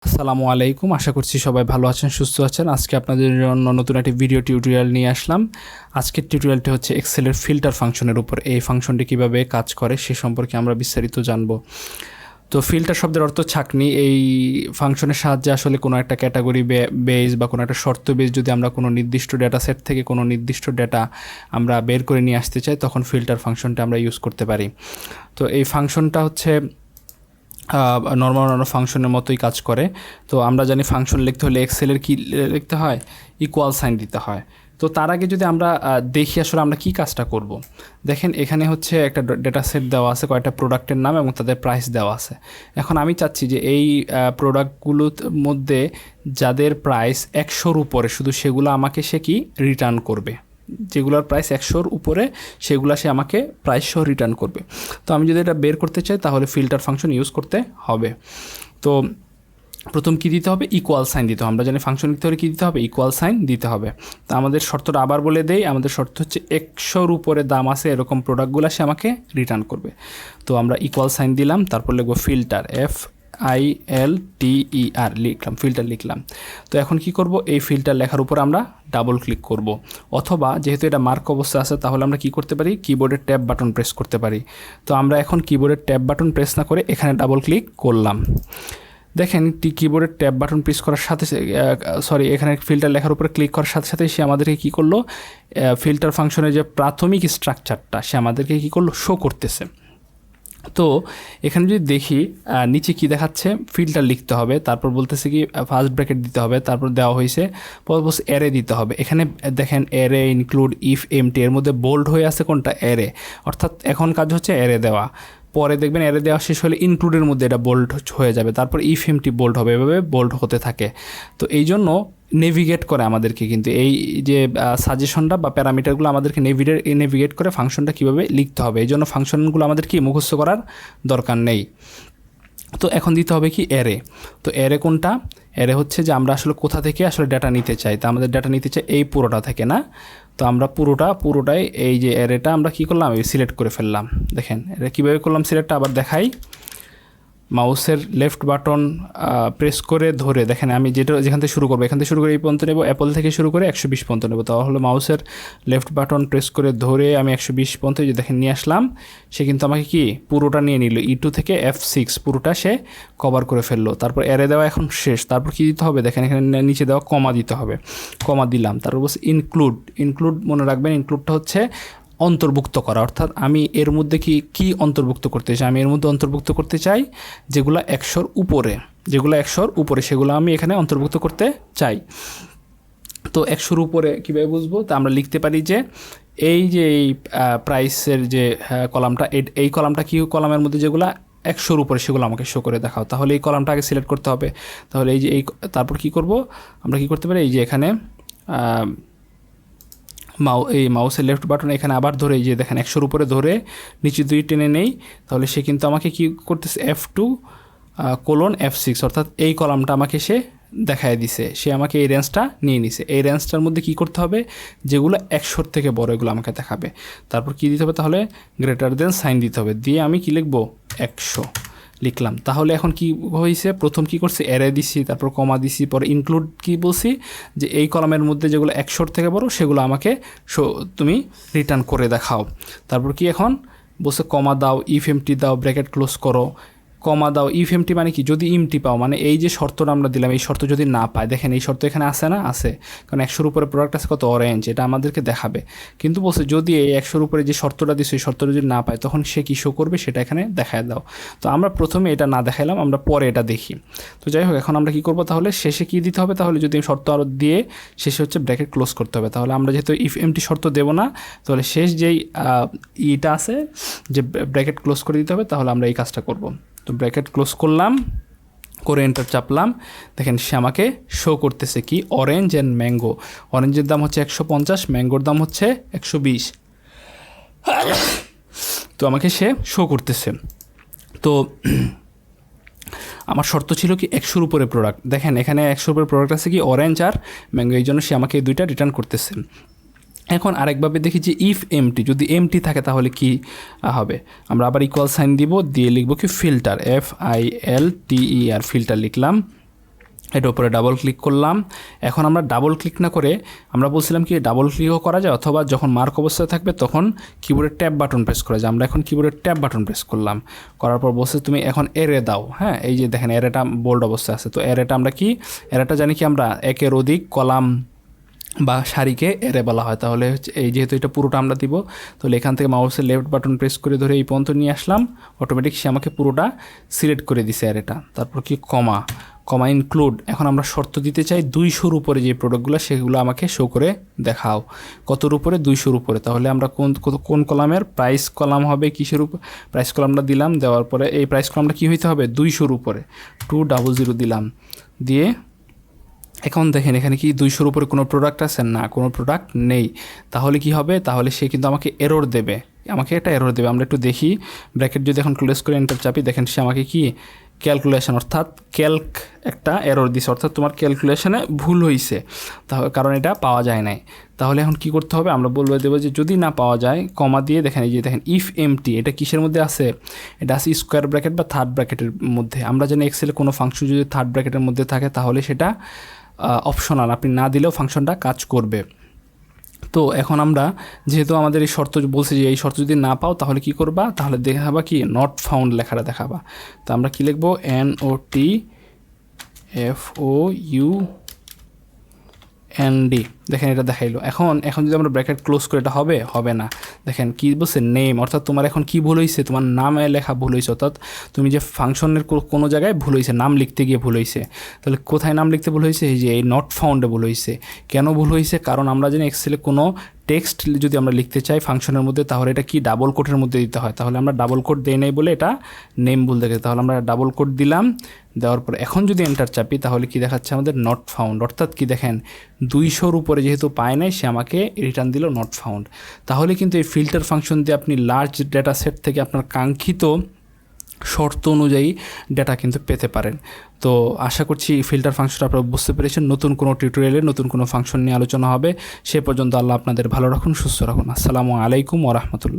আসসালামু আলাইকুম। আশা করছি সবাই ভালো আছেন, সুস্থ আছেন। আজকে আপনাদের জন্য নতুন একটি ভিডিও টিউটোরিয়াল নিয়ে আসলাম। আজকের টিউটোরিয়ালটি হচ্ছে এক্সেলের ফিল্টার ফাংশনের উপর। এই ফাংশনটি কিভাবে কাজ করে সে সম্পর্কে আমরা বিস্তারিত জানব। তো ফিল্টার শব্দের অর্থ ছাঁকনি। এই ফাংশনের সাহায্যে আসলে কোনো একটা ক্যাটাগরি বেস বা কোনো একটা শর্ত বেস যদি আমরা কোনো নির্দিষ্ট ডেটা সেট থেকে কোনো নির্দিষ্ট ডেটা আমরা বের করে নিয়ে আসতে চাই, তখন ফিল্টার ফাংশনটা আমরা ইউজ করতে পারি। তো এই ফাংশনটা হচ্ছে নর্মাল ফাংশনের মতোই কাজ করে। তো আমরা জানি ফাংশন লিখতে হলে এক্সেলের কি লিখতে হয়, ইকুয়াল সাইন দিতে হয়। তো তার আগে যদি আমরা দেখি আসলে আমরা কী কাজটা করব। দেখেন এখানে হচ্ছে একটা ডেটা সেট দেওয়া আছে, কয়েকটা প্রোডাক্টের নাম এবং তাদের প্রাইস দেওয়া আছে। এখন আমি চাচ্ছি যে এই প্রোডাক্টগুলোর মধ্যে যাদের প্রাইস 100-র উপরে, শুধু সেগুলো আমাকে সে কি রিটার্ন করবে। যেগুলোর প্রাইস 100-র উপরে সেগুলো সে আমাকে প্রাইস সহ রিটার্ন করবে। তো আমি যদি এটা বের করতে চাই তাহলে ফিল্টার ফাংশন ইউজ করতে হবে। তো প্রথম কী দিতে হবে, ইকুয়াল সাইন দিতে হবে। আমরা জানি ফাংশন লিখতে হলে কী দিতে হবে, ইকুয়াল সাইন দিতে হবে। তো আমাদের শর্তটা আবার বলে দেই। আমাদের শর্ত হচ্ছে 100-র উপরে দাম আছে এরকম প্রোডাক্টগুলো সে আমাকে রিটার্ন করবে। তো আমরা ইকুয়াল সাইন দিলাম, তারপর লিখবো ফিল্টার, FILTER লিখলাম, ফিল্টার লিখলাম। তো এখন কি করব, এই ফিল্টার লেখার উপর আমরা ডাবল ক্লিক করব, অথবা যেহেতু এটা মার্ক অবস্থা আছে তাহলে আমরা কি করতে পারি, কিবোর্ডের ট্যাব বাটন প্রেস করতে পারি। তো আমরা এখন কিবোর্ডের ট্যাব বাটন প্রেস না করে এখানে ডাবল ক্লিক করলাম। দেখেন কিবোর্ডের ট্যাব বাটন প্রেস করার সাথে এখানে ফিল্টার লেখার উপরে ক্লিক করার সাথে সাথে সে আমাদেরকে কী করলো, ফিল্টার ফাংশনের যে প্রাথমিক স্ট্রাকচারটা সে আমাদেরকে কী করলো, শো করতেছে। তো এখানে যদি দেখি নিচে কি দেখাচ্ছে, ফিল্টার লিখতে হবে, তারপর বলতেছে কি ফার্স্ট ব্র্যাকেট দিতে হবে, তারপর দেওয়া হয়েছে বলছে অ্যারে দিতে হবে। এখানে দেখেন অ্যারে ইনক্লুড ইফ এমটি, এর মধ্যে বোল্ড হয়ে আছে কোনটা, অ্যারে। অর্থাৎ এখন কাজ হচ্ছে অ্যারে দেওয়া। পরে দেখবেন অ্যারে দেওয়া শেষ হলে ইনক্লুডের মধ্যে এটা বোল্ড হয়ে যাবে, তারপর ইফ এমটি বোল্ড হবে, এভাবে বোল্ড হতে থাকে। তো এই জন্য নেভিগেট করে আমাদেরকে, কিন্তু এই যে সাজেশনটা বা প্যারামিটারগুলো আমাদেরকে নেভিগেট করে ফাংশনটা কীভাবে লিখতে হবে। এই জন্য ফাংশনগুলো আমাদের কি মুখস্থ করার দরকার নেই। তো এখন দিতে হবে কি, অ্যারে। তো অ্যারে কোনটা, অ্যারে হচ্ছে যে আমরা আসলে কোথা থেকে আসলে ডাটা নিতে চাই। তা আমাদের ডাটা নিতে চাই এই পুরোটা থেকে না। তো আমরা পুরোটাই এই যে অ্যারেটা আমরা কী করলাম, সিলেক্ট করে ফেললাম। দেখেন এটা কীভাবে করলাম সিলেক্টটা, আবার দেখাই। মাউসের লেফট বাটন প্রেস করে ধরে, দেখেন আমি যেখান থেকে শুরু করবো, এখান থেকে শুরু করে এই পর্যন্ত নেব, অ্যাপল থেকে শুরু করে 120 পর্যন্ত নেব। তাহলে মাউসের লেফট বাটন প্রেস করে ধরে আমি 120 পর্যন্ত যে দেখেন নিয়ে আসলাম। সে কিন্তু আমাকে কি পুরোটা নিয়ে নিল, E2 থেকে F6 পুরোটা সে কভার করে ফেললো। তারপর অ্যারে দেওয়া এখন শেষ। তারপর কী দিতে হবে, দেখেন এখানে নিচে দেওয়া কমা দিতে হবে, কমা দিলাম। তারপর বলছে ইনক্লুড মনে রাখবেন, ইনক্লুডটা হচ্ছে অন্তর্ভুক্ত করা। অর্থাৎ আমি এর মধ্যে কি অন্তর্ভুক্ত করতে চাই, আমি এর মধ্যে অন্তর্ভুক্ত করতে চাই যেগুলো 100-র উপরে সেগুলো আমি এখানে অন্তর্ভুক্ত করতে চাই। তো 100-র উপরে কীভাবে বুঝবো, তা আমরা লিখতে পারি যে এই যে এই প্রাইসের যে কলামটা, এই কলামটা কি কলামের মধ্যে যেগুলো 100-র উপরে সেগুলো আমাকে শো করে দেখাও। তাহলে এই কলামটা আগে সিলেক্ট করতে হবে। তাহলে এই যে তারপর কি করব, আমরা কি করতে পারি, এই যে এখানে মাউসের লেফট বাটন এখানে আবার ধরে, এই যে দেখেন 100-র উপরে ধরে নিচে 2 টেনে নেই। তাহলে সে কিন্তু আমাকে কি করতেছে, F2:F6, অর্থাৎ এই কলামটা আমাকে সে দেখায় দিছে। সে আমাকে এই রেঞ্জটা নিয়ে নিছে। এই রেঞ্জটার মধ্যে কি করতে হবে, যেগুলো 100-র থেকে বড় এগুলো আমাকে দেখাবে। তারপর কি দিতে হবে, তাহলে গ্রেটার দেন সাইন দিতে হবে, দিয়ে আমি কি লিখবো, 100 লিখলাম। তাহলে এখন কি হয়েছে, প্রথম কি করছি, অ্যারে দিছি, তারপর কমা দিছি, পরে ইনক্লুড কি বলছি, যে এই কলামের মধ্যে যেগুলো 100-র থেকে বড় সেগুলো আমাকে তুমি রিটার্ন করে দেখাও। তারপর কি এখন বলছে কমা দাও, ইফ এমটি দাও, ব্র্যাকেট ক্লোজ করো। কমা দাও, ইফ এমটি মানে কি, যদি ইমটি পাও, মানে এই যে শর্তটা আমরা দিলাম এই শর্ত যদি না পায়, দেখেন এই শর্ত এখানে আসে না, আছে, কারণ 100-র উপরে প্রোডাক্ট আছে কত, অরেঞ্জ, এটা আমাদেরকে দেখাবে। কিন্তু বলছে যদি এই 100-র উপরে যে শর্তটা দিচ্ছে এই শর্তটা যদি না পায় তখন সে কি শো করবে, সেটা এখানে দেখায় দাও। তো আমরা প্রথমে এটা না দেখাইলাম, আমরা পরে এটা দেখি। তো যাই হোক, এখন আমরা কি করব, তাহলে শেষে কি দিতে হবে, তাহলে যদি শর্ত আরও দিয়ে শেষে হচ্ছে ব্র্যাকেট ক্লোজ করতে হবে। তাহলে আমরা যেহেতু ইফ এমটি শর্ত দেবো না, তাহলে শেষ যেই ইটা আছে যে ব্র্যাকেট ক্লোজ করে দিতে হবে, তাহলে আমরা এই কাজটা করব। তো ব্র্যাকেট ক্লোজ করলাম, করে এন্টার চাপলাম। দেখেন সে আমাকে শো করতেছে কি, অরেঞ্জ অ্যান্ড ম্যাঙ্গো। অরেঞ্জের দাম হচ্ছে 150, ম্যাঙ্গোর দাম হচ্ছে 120। তো আমাকে সে শো করতেছে। তো আমার শর্ত ছিল কি 100-র উপরে প্রোডাক্ট। দেখেন এখানে 100-র উপরে প্রোডাক্ট আছে কি, অরেঞ্জ আর ম্যাঙ্গো, এই জন্য সে আমাকে এই দুইটা রিটার্ন করতেছে। এখন আরেকভাবে দেখি যে ইফ এমটি, যদি এমটি থাকে তাহলে কি হবে, আমরা আবার ইকুয়াল সাইন দিব, দিয়ে লিখব কি ফিল্টার, FILTER ফিল্টার লিখলাম। এটার উপরে ডাবল ক্লিক করলাম। এখন আমরা ডাবল ক্লিক না করে আমরা বলছিলাম কি ডাবল ক্লিকও করা যায়, অথবা যখন মার্ক অবস্থায় থাকবে তখন কিবোর্ডের ট্যাব বাটন প্রেস করা যায়। আমরা এখন কিবোর্ডের ট্যাব বাটন প্রেস করলাম, করার পর বলছে তুমি এখন এরে দাও। হ্যাঁ, এই যে দেখেন এরেটা বোল্ড অবস্থায় আছে। তো এরেটা আমরা কি, এরেটা জানি কি আমরা একের অধিক কলাম বা সারিকে এরে বলা হয়। তাহলে এই যেহেতু এটা পুরোটা আমরা দিব, তাহলে এখান থেকে মাউসের লেফট বাটন প্রেস করে ধরে এই পর্যন্ত নিয়ে আসলাম, অটোমেটিক সে আমাকে পুরোটা সিলেক্ট করে দিছে এরেটা। তারপর কি কমা, কমা ইনক্লুড। এখন আমরা শর্ত দিতে চাই 200-র উপরে যে প্রোডাক্টগুলো সেগুলো আমাকে শো করে দেখাও। কতর উপরে? 200-র উপরে। তাহলে আমরা কোন কলামের প্রাইস কলাম হবে, কিসের উপর প্রাইস কলামটা দিলাম, দেওয়ার পরে এই প্রাইস কলামটা কী হইতে হবে? 200-র উপরে, 200 দিলাম। দিয়ে এখন দেখেন এখানে কি 200-র উপরে কোনো প্রোডাক্ট আছে? না, কোনো প্রোডাক্ট নেই। তাহলে কি হবে? তাহলে সে কিন্তু আমাকে এরর দেবে, আমাকে একটা এরর দেবে। আমরা একটু দেখি, ব্র্যাকেট যদি এখন ক্লোজ করে এন্টার চাপি, দেখেন সে আমাকে কি ক্যালকুলেশন অর্থাৎ ক্যালক একটা এরর দিছে, অর্থাৎ তোমার ক্যালকুলেশনে ভুল হয়েছে, তাহলে কারণ এটা পাওয়া যায় নাই। তাহলে এখন কি করতে হবে? আমরা বলবো দেবো যে যদি না পাওয়া যায় কমা দিয়ে দেখেন, এই যে দেখেন ইফ এমটি, এটা কিসের মধ্যে আছে? এটা আছে স্কোয়ার ব্র্যাকেট বা থার্ড ব্র্যাকেটের মধ্যে। আমরা জানি এক্সেলে কোনো ফাংশন যদি থার্ড ব্র্যাকেটের মধ্যে থাকে তাহলে সেটা অপশনাল, আপনি না দিলেও ফাংশনটা কাজ করবে। তো এখন আমরা যেহেতু আমাদের এই শর্ত বলছে যে এই শর্ত যদি না পাও তাহলে কি করবা? তাহলে দেখাবা কি নট ফাউন্ড লেখাটা দেখাবা। তো আমরা কি লিখবো? NOTFOUND। দেখেন এটা দেখাইলো। এখন যদি আমরা ব্র্যাকেট ক্লোজ করে, এটা হবে না। দেখেন কি বলছে? নেম, অর্থাৎ তোমার এখন কি ভুল হয়েছে? তোমার নামে লেখা ভুল হয়েছে, অর্থাৎ তুমি যে ফাংশনের কোনো জায়গায় ভুল হয়েছে, নাম লিখতে গিয়ে ভুল হয়েছে। তাহলে কোথায় নাম লিখতে ভুল হয়েছে? এই যে এই নট ফাউন্ডে ভুল হয়েছে। কেন ভুল হয়েছে? কারণ আমরা জানি এক্সেলে কোনো টেক্সট যদি আমরা লিখতে চাই ফাংশনের মধ্যে, তাহলে এটা কি ডাবল কোটের মধ্যে দিতে হয়। তাহলে আমরা ডাবল কোট দেই নাই বলে এটা নেম ভুল দেখে, তাহলে আমরা ডাবল কোট দিলাম। দেওয়ার পর এখন যদি এন্টার চাপি তাহলে কি দেখাচ্ছে আমাদের? Not found. অর্থাৎ কি দেখেন 200-র উপরে যেহেতু পায় নাই, সে আমাকে রিটার্ন দিল নট ফাউন্ড। তাহলে কিন্তু এই ফিল্টার ফাংশন দিয়ে আপনি লার্জ ডেটা সেট থেকে আপনার কাঙ্ক্ষিত শর্ত অনুযায়ী ডেটা কিন্তু পেতে পারেন। তো আশা করছি ফিল্টার ফাংশনটা আপনারা বুঝতে পেরেছেন। নতুন কোনো টিউটোরিয়ালে নতুন কোনো ফাংশন নিয়ে আলোচনা হবে। সে পর্যন্ত আল্লাহ আপনাদের ভালো রাখুন, সুস্থ রাখুন। আসসালামু আলাইকুম ওয়া রাহমাতুল্লাহ।